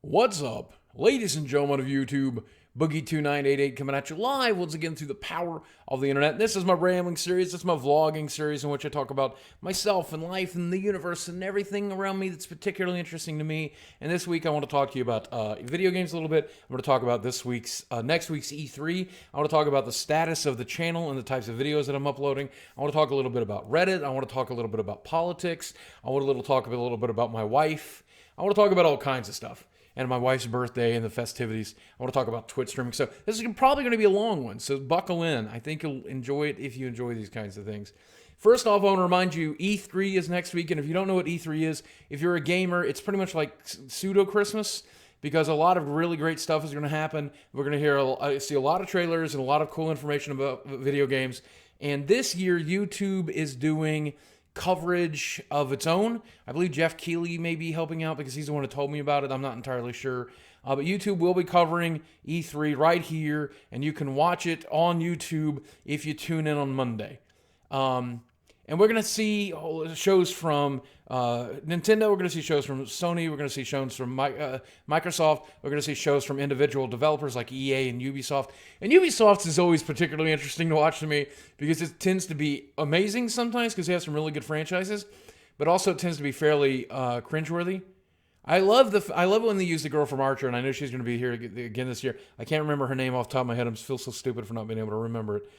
What's up, ladies and gentlemen of YouTube? Boogie2988 coming at you live once again through the power of the internet. This is my rambling series. This is my vlogging series in which I talk about myself and life and the universe and everything around me that's particularly interesting to me. And this week I want to talk to you about video games a little bit. I'm going to talk about next week's E3. I want to talk about the status of the channel and the types of videos that I'm uploading. I want to talk a little bit about Reddit. I want to talk a little bit about politics. I want to talk a little bit about my wife. I want to talk about all kinds of stuff. And my wife's birthday and the festivities. I want to talk about Twitch streaming. So this is probably going to be a long one, so buckle in. I think you'll enjoy it if you enjoy these kinds of things. First off, I want to remind you, E3 is next week, and if you don't know what E3 is, if you're a gamer, it's pretty much like pseudo-Christmas, because a lot of really great stuff is going to happen. We're going to see a lot of trailers and a lot of cool information about video games. And this year, YouTube is doing coverage of its own. I believe Jeff Keighley may be helping out because he's the one who told me about it. I'm not entirely sure. But YouTube will be covering E3 right here, and you can watch it on YouTube if you tune in on Monday. And we're going to see shows from Nintendo, we're going to see shows from Sony, we're going to see shows from Microsoft, we're going to see shows from individual developers like EA and Ubisoft. And Ubisoft is always particularly interesting to watch to me because it tends to be amazing sometimes because they have some really good franchises, but also it tends to be fairly cringeworthy. I love it when they use the girl from Archer, and I know she's going to be here again this year. I can't remember her name off the top of my head. I feel so stupid for not being able to remember it.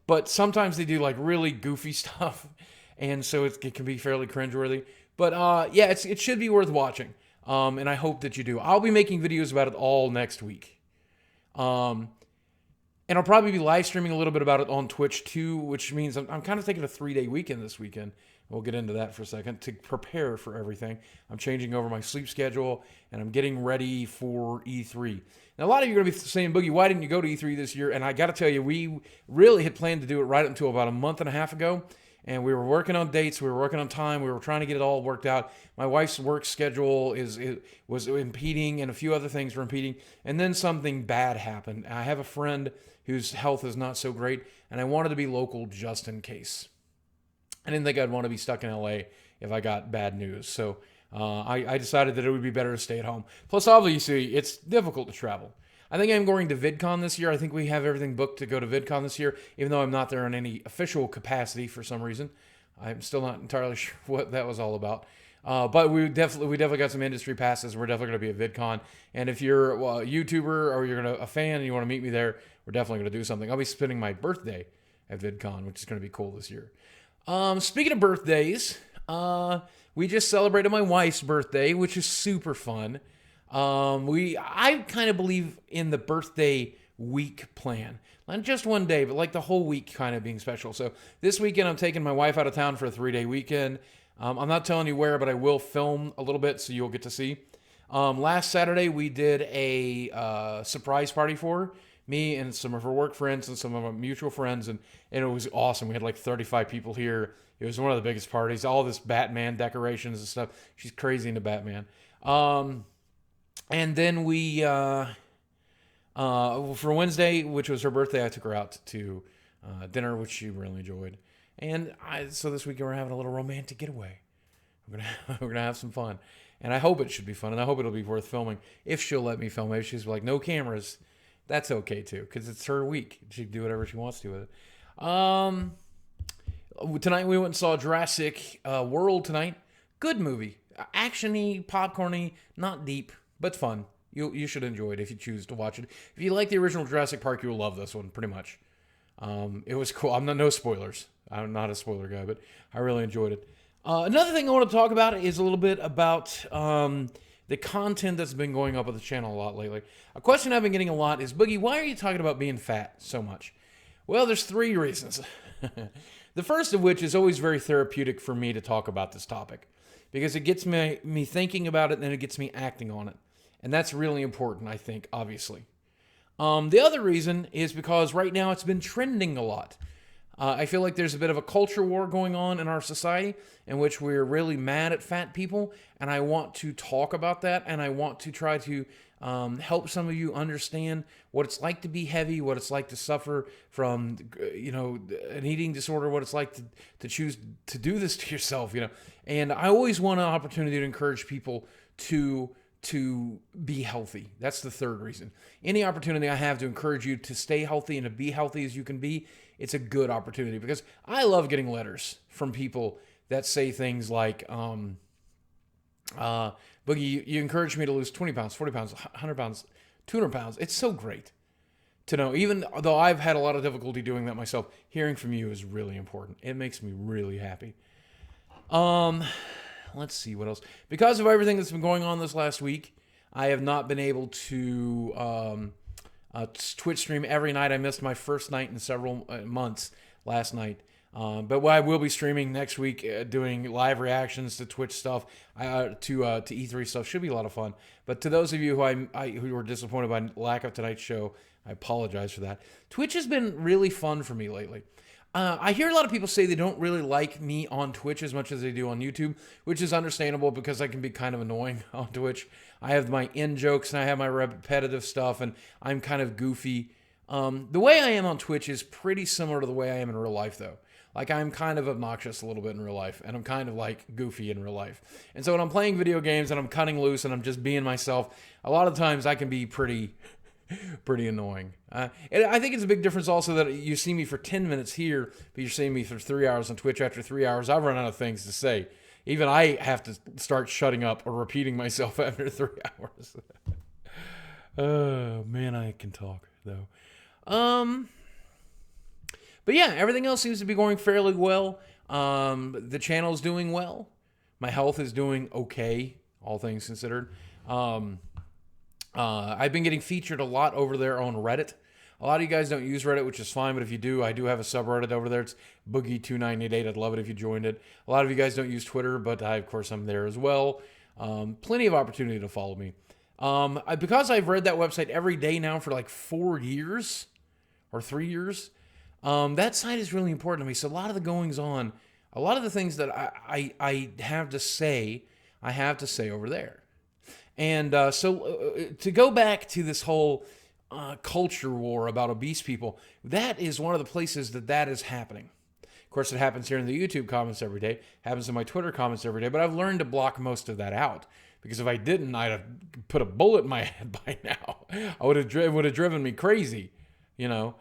But sometimes they do like really goofy stuff, and so it can be fairly cringeworthy. But yeah, it should be worth watching, and I hope that you do. I'll be making videos about it all next week, and I'll probably be live streaming a little bit about it on Twitch too, which means I'm kind of taking a 3-day weekend this weekend. We'll get into that for a second to prepare for everything. I'm changing over my sleep schedule, and I'm getting ready for E3. Now, a lot of you are going to be saying, Boogie, why didn't you go to E3 this year? And I got to tell you, we really had planned to do it right up until about a month and a half ago, and we were working on dates, we were working on time, we were trying to get it all worked out. My wife's work schedule was impeding, and a few other things were impeding, and then something bad happened. I have a friend whose health is not so great, and I wanted to be local just in case. I didn't think I'd want to be stuck in LA if I got bad news. So I decided that it would be better to stay at home. Plus, obviously, it's difficult to travel. I think I'm going to VidCon this year. I think we have everything booked to go to VidCon this year, even though I'm not there in any official capacity for some reason. I'm still not entirely sure what that was all about. But we definitely got some industry passes. We're definitely going to be at VidCon. And if you're a YouTuber or you're a fan and you want to meet me there, we're definitely going to do something. I'll be spending my birthday at VidCon, which is going to be cool this year. Speaking of birthdays, we just celebrated my wife's birthday, which is super fun. I kind of believe in the birthday week plan. Not just one day, but like the whole week kind of being special. So this weekend, I'm taking my wife out of town for a 3-day weekend. I'm not telling you where, but I will film a little bit so you'll get to see. Last Saturday, we did a surprise party for her. Me and some of her work friends and some of our mutual friends, and it was awesome. We had like 35 people here. It was one of the biggest parties. All this Batman decorations and stuff. She's crazy into Batman. And then we, for Wednesday, which was her birthday, I took her out to dinner, which she really enjoyed. And so this weekend we're having a little romantic getaway. We're gonna have some fun, and I hope it should be fun, and I hope it'll be worth filming if she'll let me film. Maybe she's like, no cameras. That's okay too, because it's her week. She can do whatever she wants to with it. Tonight we went and saw Jurassic World tonight. Good movie. Action-y, popcorn-y, not deep, but fun. You should enjoy it if you choose to watch it. If you like the original Jurassic Park, you'll love this one, pretty much. It was cool. No spoilers. I'm not a spoiler guy, but I really enjoyed it. Another thing I want to talk about is a little bit about the content that's been going up on the channel a lot lately. A question I've been getting a lot is, Boogie, why are you talking about being fat so much? Well, there's 3 reasons. The first of which is always very therapeutic for me to talk about this topic because it gets me thinking about it and then it gets me acting on it. And that's really important, I think, obviously. The other reason is because right now it's been trending a lot. I feel like there's a bit of a culture war going on in our society in which we're really mad at fat people, and I want to talk about that, and I want to try to help some of you understand what it's like to be heavy, what it's like to suffer from, an eating disorder, what it's like to choose to do this to yourself, And I always want an opportunity to encourage people to to be healthy. That's the third reason. Any opportunity I have to encourage you to stay healthy and to be healthy as you can be, it's a good opportunity, because I love getting letters from people that say things like, Boogie, you encouraged me to lose 20 pounds, 40 pounds, 100 pounds, 200 pounds. It's so great to know. Even though I've had a lot of difficulty doing that myself, hearing from you is really important. It makes me really happy. Let's see what else. Because of everything that's been going on this last week, I have not been able to Twitch stream every night. I missed my first night in several months last night. But I will be streaming next week, doing live reactions to Twitch stuff, to E3 stuff. Should be a lot of fun. But to those of you who were disappointed by lack of tonight's show, I apologize for that. Twitch has been really fun for me lately. I hear a lot of people say they don't really like me on Twitch as much as they do on YouTube, which is understandable because I can be kind of annoying on Twitch. I have my in-jokes and I have my repetitive stuff, and I'm kind of goofy. The way I am on Twitch is pretty similar to the way I am in real life, though. Like, I'm kind of obnoxious a little bit in real life, and I'm kind of, like, goofy in real life. And so when I'm playing video games and I'm cutting loose and I'm just being myself, a lot of times I can be pretty annoying. And I think it's a big difference also that you see me for 10 minutes here, but you're seeing me for 3 hours on Twitch. After 3 hours, I've run out of things to say. Even I have to start shutting up or repeating myself after 3 hours. Oh, man, I can talk, though. But yeah, everything else seems to be going fairly well. The channel's doing well. My health is doing okay, all things considered. I've been getting featured a lot over there on Reddit. A lot of you guys don't use Reddit, which is fine, but if you do, I do have a subreddit over there. It's Boogie2988. I'd love it if you joined it. A lot of you guys don't use Twitter, but of course, I'm there as well. Plenty of opportunity to follow me. Because I've read that website every day now for like 4 years or 3 years, that site is really important to me. So a lot of the goings on, a lot of the things that I have to say over there. And so to go back to this whole culture war about obese people, that is one of the places that is happening. Of course, it happens here in the YouTube comments every day, happens in my Twitter comments every day, but I've learned to block most of that out. Because if I didn't, I'd have put a bullet in my head by now. It would have driven me crazy, you know.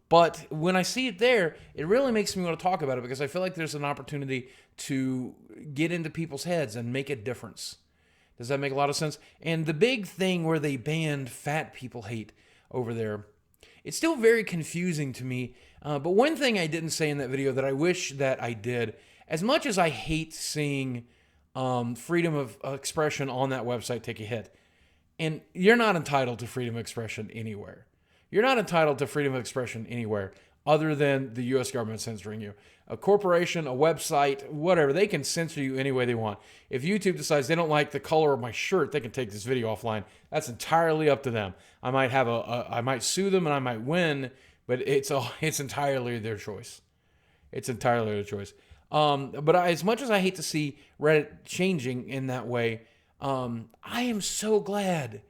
But when I see it there, it really makes me want to talk about it, because I feel like there's an opportunity to get into people's heads and make a difference. Does that make a lot of sense? And the big thing where they banned fat people hate over there, it's still very confusing to me. But one thing I didn't say in that video that I wish that I did, as much as I hate seeing freedom of expression on that website take a hit, and you're not entitled to freedom of expression anywhere. You're not entitled to freedom of expression anywhere other than the U.S. government censoring you. A corporation, a website, whatever, they can censor you any way they want. If YouTube decides they don't like the color of my shirt, they can take this video offline. That's entirely up to them. I might sue them and I might win, but it's entirely their choice. It's entirely their choice. But as much as I hate to see Reddit changing in that way, I am so glad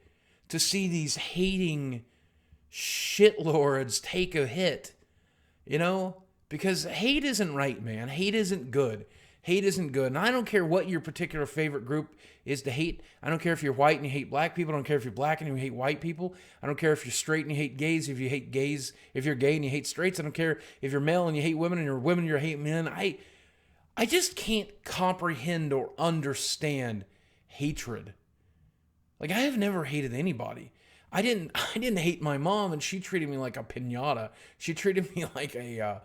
to see these hating shitlords take a hit, you know, because hate isn't right, man. Hate isn't good. Hate isn't good. And I don't care what your particular favorite group is to hate. I don't care if you're white and you hate black people. I don't care if you're black and you hate white people. I don't care if you're straight and you hate gays. If you hate gays, if you're gay and you hate straights. I don't care if you're male and you hate women and you're women and you hate men. I just can't comprehend or understand hatred. Like, I have never hated anybody. I didn't hate my mom, and she treated me like a piñata. She treated me like a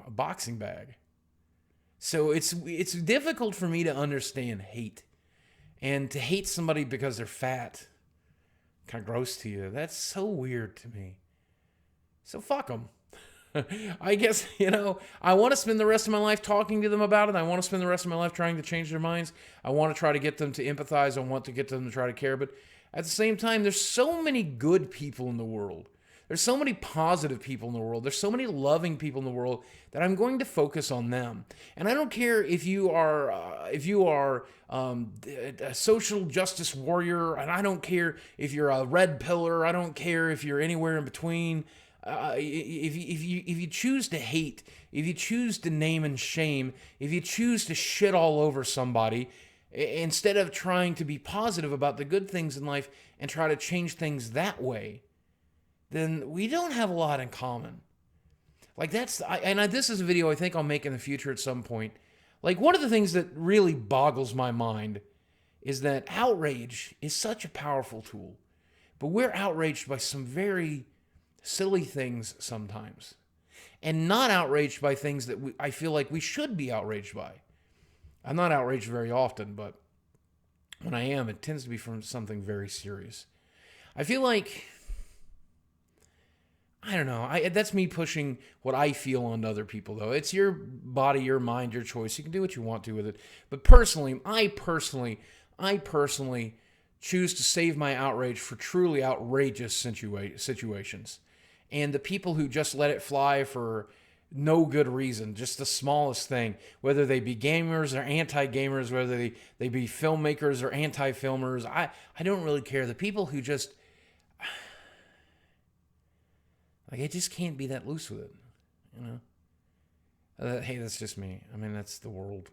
boxing bag. So it's difficult for me to understand hate, and to hate somebody because they're fat, kind of gross to you. That's so weird to me. So fuck them. I guess, you know, I want to spend the rest of my life talking to them about it. I want to spend the rest of my life trying to change their minds. I want to try to get them to empathize. I want to get them to try to care. But at the same time, there's so many good people in the world. There's so many positive people in the world. There's so many loving people in the world that I'm going to focus on them. And I don't care if you are a social justice warrior, and I don't care if you're a red pillar. I don't care if you're anywhere in between. If you choose to hate, if you choose to name and shame, if you choose to shit all over somebody, instead of trying to be positive about the good things in life and try to change things that way, then we don't have a lot in common. Like this is a video I think I'll make in the future at some point. Like, one of the things that really boggles my mind is that outrage is such a powerful tool, but we're outraged by some very silly things sometimes, and not outraged by things that I feel like we should be outraged by. I'm not outraged very often, but when I am, it tends to be from something very serious. I feel like, I don't know, that's me pushing what I feel onto other people, though. It's your body, your mind, your choice. You can do what you want to with it. But personally, I personally choose to save my outrage for truly outrageous situations. And the people who just let it fly for no good reason, just the smallest thing, whether they be gamers or anti-gamers, whether they be filmmakers or anti-filmers, I don't really care. The people who just, like, I just can't be that loose with it, you know? Hey, that's just me. I mean, that's the world.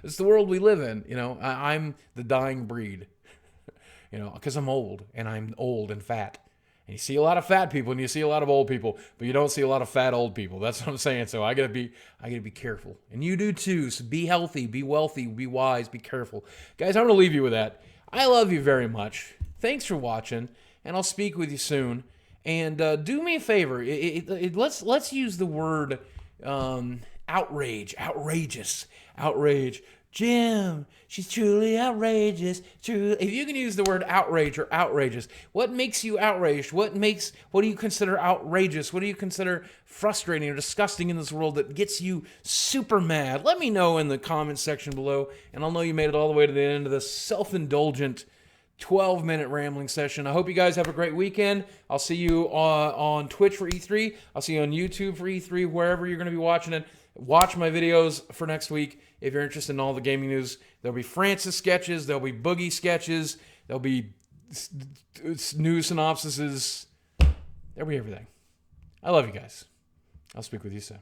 It's the world we live in, you know? I'm the dying breed, you know, because I'm old and fat. And you see a lot of fat people and you see a lot of old people, but you don't see a lot of fat old people. That's what I'm saying. So I gotta be careful. And you do too. So be healthy, be wealthy, be wise, be careful. Guys, I'm gonna leave you with that. I love you very much. Thanks for watching, and I'll speak with you soon. And do me a favor. Let's use the word outrage, outrage. Jim, she's truly outrageous. If you can use the word outrage or outrageous, what makes you outraged? What do you consider outrageous? What do you consider frustrating or disgusting in this world that gets you super mad? Let me know in the comments section below, and I'll know you made it all the way to the end of this self-indulgent 12-minute rambling session. I hope you guys have a great weekend. I'll see you on Twitch for E3. I'll see you on YouTube for E3, wherever you're going to be watching it. Watch my videos for next week if you're interested in all the gaming news. There'll be Francis sketches. There'll be Boogie sketches. There'll be news synopsises. There'll be everything. I love you guys. I'll speak with you soon.